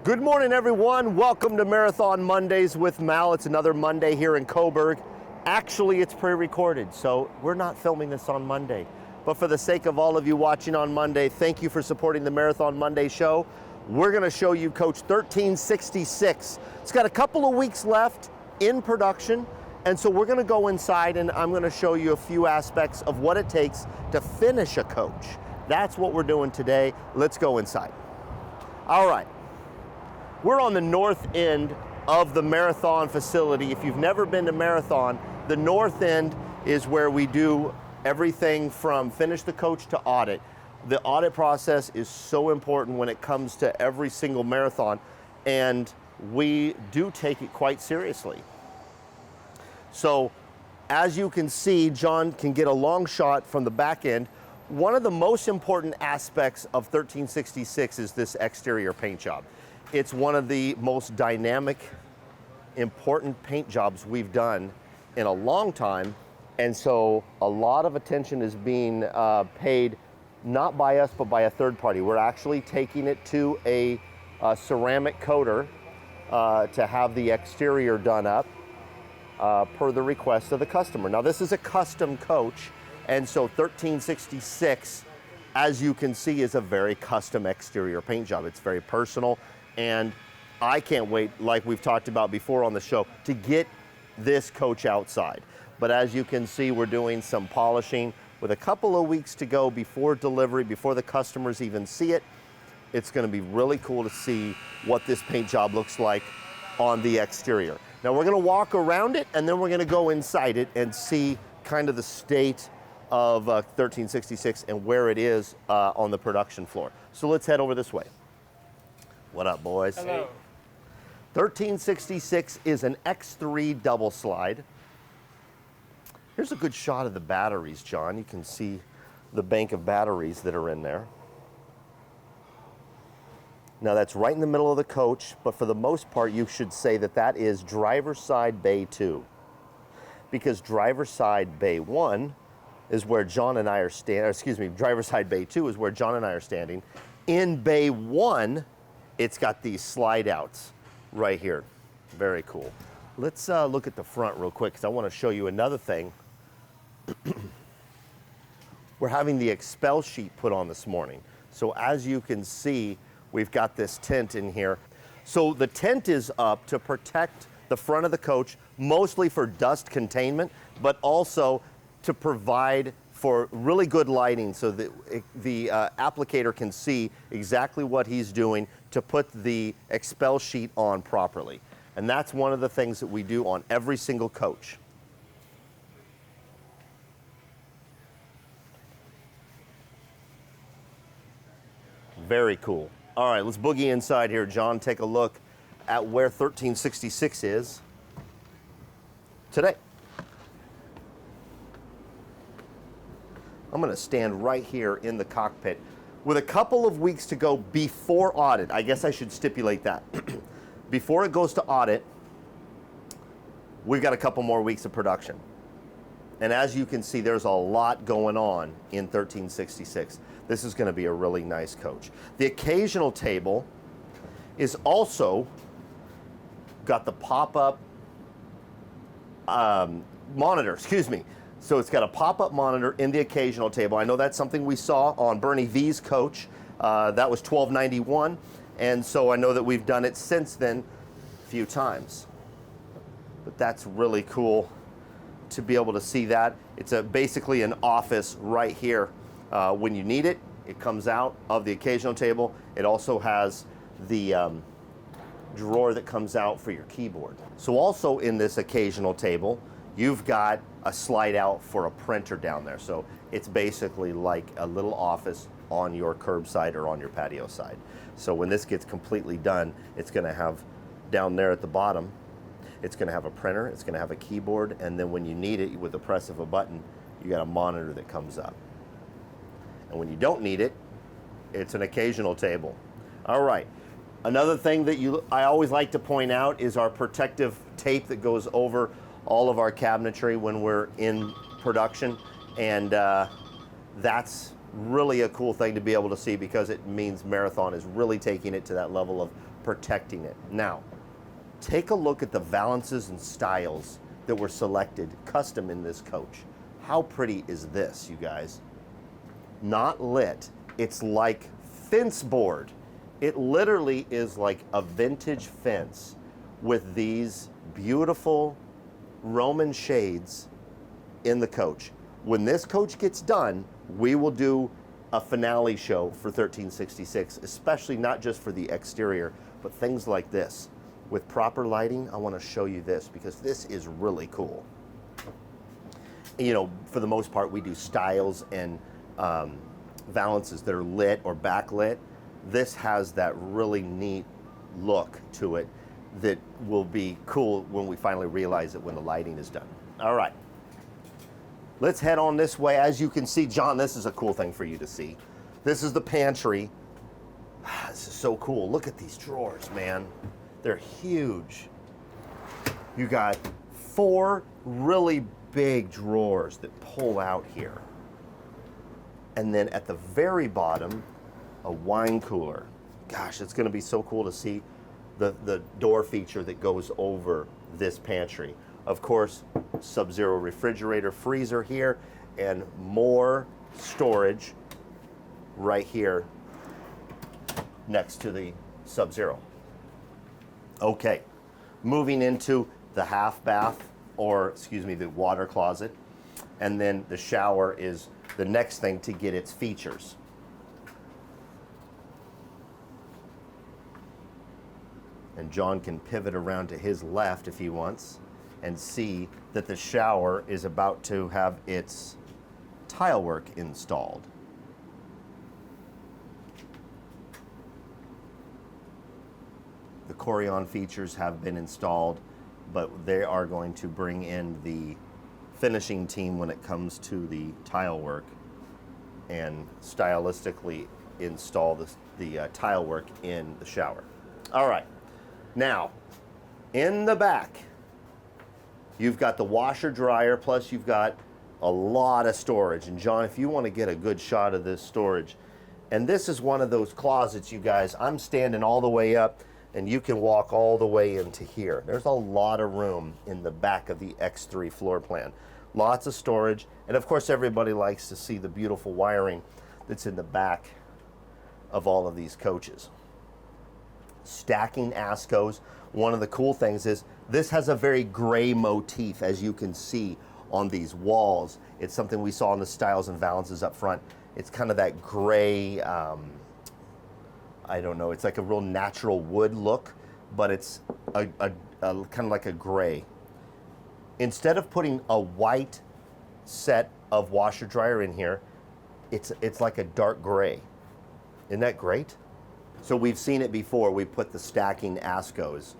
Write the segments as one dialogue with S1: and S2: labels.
S1: Good morning, everyone. Welcome to Marathon Mondays with Mal. It's another Monday here in Coburg. Actually, it's pre-recorded, so we're not filming this on Monday. But for the sake of all of you watching on Monday, thank you for supporting the Marathon Monday show. We're gonna show you Coach 1366. It's got a couple of weeks left in production, and so we're gonna go inside and I'm gonna show you a few aspects of what it takes to finish a coach. That's what we're doing today. Let's go inside. All right. We're on the north end of the Marathon facility. If you've never been to Marathon, the north end is where we do everything from finish the coach to audit. The audit process is so important when it comes to every single marathon, and we do take it quite seriously. So as you can see, John can get a long shot from the back end. One of the most important aspects of 1366 is this exterior paint job. It's one of the most dynamic, important paint jobs we've done in a long time. And so a lot of attention is being paid, not by us, but by a third party. We're actually taking it to a ceramic coater to have the exterior done up per the request of the customer. Now this is a custom coach, and so 1366, as you can see, is a very custom exterior paint job. It's very personal. And I can't wait, like we've talked about before on the show, to get this coach outside. But as you can see, we're doing some polishing with a couple of weeks to go before delivery, before the customers even see it. It's gonna be really cool to see what this paint job looks like on the exterior. Now we're gonna walk around it and then we're gonna go inside it and see kind of the state of 1366 and where it is on the production floor. So let's head over this way. What up, boys?
S2: Hello.
S1: 1366 is an X3 double slide. Here's a good shot of the batteries, John. You can see the bank of batteries that are in there. Now that's right in the middle of the coach, but for the most part, you should say that that is driver's side bay 2. Because driver's side bay 1 is where John and I are standing, driver's side bay 2 is where John and I are standing. In bay 1, it's got these slide outs right here. Very cool. Let's look at the front real quick because I want to show you another thing. We're having the expel sheet put on this morning. So as you can see, we've got this tent in here. So the tent is up to protect the front of the coach, mostly for dust containment, but also to provide for really good lighting so that the applicator can see exactly what he's doing to put the expel sheet on properly. And that's one of the things that we do on every single coach. Very cool. All right, let's boogie inside here, John. Take a look at where 1366 is today. I'm gonna stand right here in the cockpit with a couple of weeks to go before audit. I guess I should stipulate that. Before it goes to audit, we've got a couple more weeks of production. And as you can see, there's a lot going on in 1366. This is gonna be a really nice coach. The occasional table is also got the pop-up monitor, So it's got a pop-up monitor in the occasional table. I know that's something we saw on Bernie V's coach. That was $12.91. And so I know that we've done it since then a few times. But that's really cool to be able to see that. It's basically an office right here. When you need it, it comes out of the occasional table. It also has the drawer that comes out for your keyboard. So also in this occasional table, you've got a slide out for a printer down there. So it's basically like a little office on your curbside or on your patio side. So when this gets completely done, it's gonna have down there at the bottom, it's gonna have a printer, it's gonna have a keyboard, and then when you need it with the press of a button, you got a monitor that comes up. And when you don't need it, it's an occasional table. All right. Another thing that I always like to point out is our protective tape that goes over all of our cabinetry when we're in production, and that's really a cool thing to be able to see because it means Marathon is really taking it to that level of protecting it. Now, take a look at the valances and styles that were selected custom in this coach. How pretty is this, you guys? Not lit. It's like fence board. It literally is like a vintage fence with these beautiful Roman shades in the coach. When this coach gets done, we will do a finale show for 1366, especially not just for the exterior, but things like this. With proper lighting, I want to show you this because this is really cool. You know, for the most part, we do styles and valances that are lit or backlit. This has that really neat look to it that will be cool when we finally realize it when the lighting is done. All right. Let's head on this way. As you can see, John, this is a cool thing for you to see. This is the pantry. This is so cool. Look at these drawers, man. They're huge. You got 4 really big drawers that pull out here. And then at the very bottom, a wine cooler. Gosh, it's gonna be so cool to see the door feature that goes over this pantry. Of course, Sub-Zero refrigerator, freezer here, and more storage right here next to the Sub-Zero. Okay, moving into the half bath, or excuse me, the water closet, and then the shower is the next thing to get its features. And John can pivot around to his left if he wants and see that the shower is about to have its tile work installed. The Corian features have been installed, but they are going to bring in the finishing team when it comes to the tile work and stylistically install the tile work in the shower. All right, now in the back, you've got the washer dryer, plus you've got a lot of storage. And John, if you want to get a good shot of this storage, and this is one of those closets, you guys, I'm standing all the way up and you can walk all the way into here. There's a lot of room in the back of the X3 floor plan. Lots of storage, and of course everybody likes to see the beautiful wiring that's in the back of all of these coaches. Stacking ASCOs. One of the cool things is this has a very gray motif, as you can see on these walls. It's something we saw in the styles and valances up front. It's kind of that gray, I don't know, it's like a real natural wood look, but it's a kind of like a gray. Instead of putting a white set of washer dryer in here, it's like a dark gray. Isn't that great? So we've seen it before. We put the stacking ASCOs,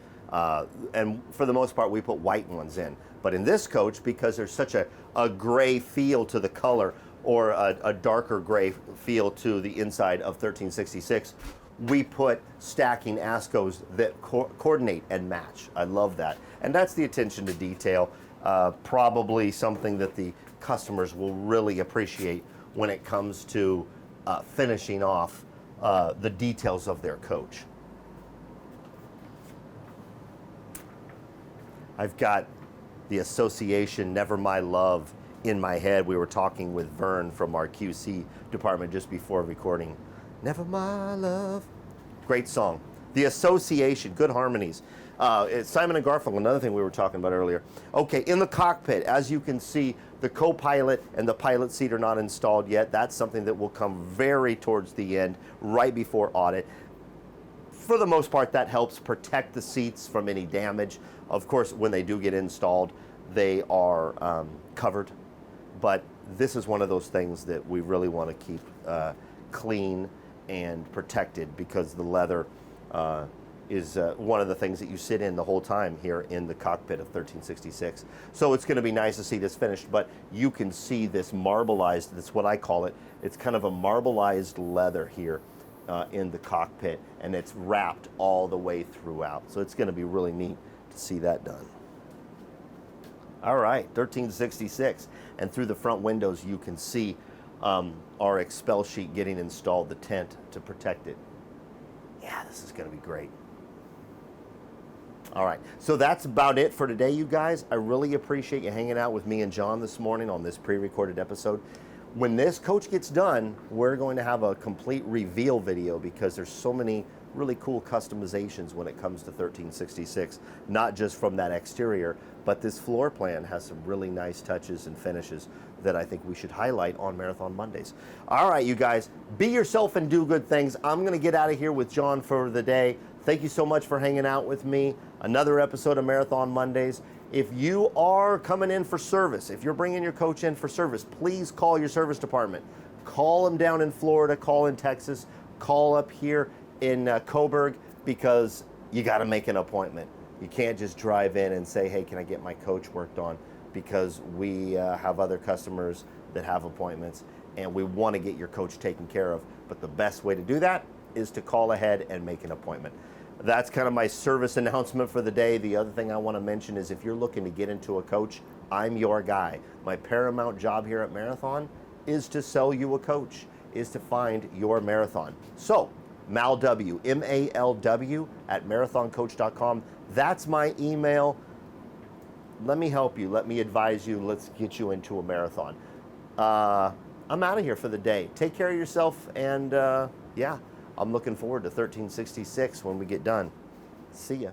S1: and for the most part, we put white ones in. But in this coach, because there's such a gray feel to the color, or a darker gray feel to the inside of 1366, we put stacking ASCOs that coordinate and match. I love that. And that's the attention to detail. Probably something that the customers will really appreciate when it comes to finishing off the details of their coach. I've got the association Never My Love in my head. We were talking with Vern from our QC department just before recording. Never My Love. Great song. The association, good harmonies. It's Simon and Garfunkel, another thing we were talking about earlier. Okay, in the cockpit, as you can see, the co-pilot and the pilot seat are not installed yet. That's something that will come very towards the end, right before audit. For the most part, that helps protect the seats from any damage. Of course, when they do get installed, they are covered. But this is one of those things that we really want to keep clean and protected, because the leather is one of the things that you sit in the whole time here in the cockpit of 1366. So it's going to be nice to see this finished, but you can see this marbleized, that's what I call it. It's kind of a marbleized leather here in the cockpit, and it's wrapped all the way throughout. So it's going to be really neat to see that done. All right, 1366, and through the front windows you can see our expel sheet getting installed, the tent to protect it. Yeah, this is going to be great. All right, so that's about it for today, you guys. I really appreciate you hanging out with me and John this morning on this pre-recorded episode. When this coach gets done, we're going to have a complete reveal video because there's so many really cool customizations when it comes to 1366, not just from that exterior, but this floor plan has some really nice touches and finishes that I think we should highlight on Marathon Mondays. All right, you guys, be yourself and do good things. I'm going to get out of here with John for the day. Thank you so much for hanging out with me. Another episode of Marathon Mondays. If you are coming in for service, if you're bringing your coach in for service, please call your service department. Call them down in Florida, call in Texas, call up here in Coburg, because you got to make an appointment. You can't just drive in and say, hey, can I get my coach worked on? Because we have other customers that have appointments and we want to get your coach taken care of. But the best way to do that is to call ahead and make an appointment. That's kind of my service announcement for the day. The other thing I want to mention is if you're looking to get into a coach, I'm your guy. My paramount job here at Marathon is to sell you a coach, is to find your Marathon. So, MalW, M-A-L-W at marathoncoach.com. That's my email. Let me help you. Let me advise you. Let's get you into a marathon. I'm out of here for the day. Take care of yourself, and yeah, I'm looking forward to 1366 when we get done. See ya.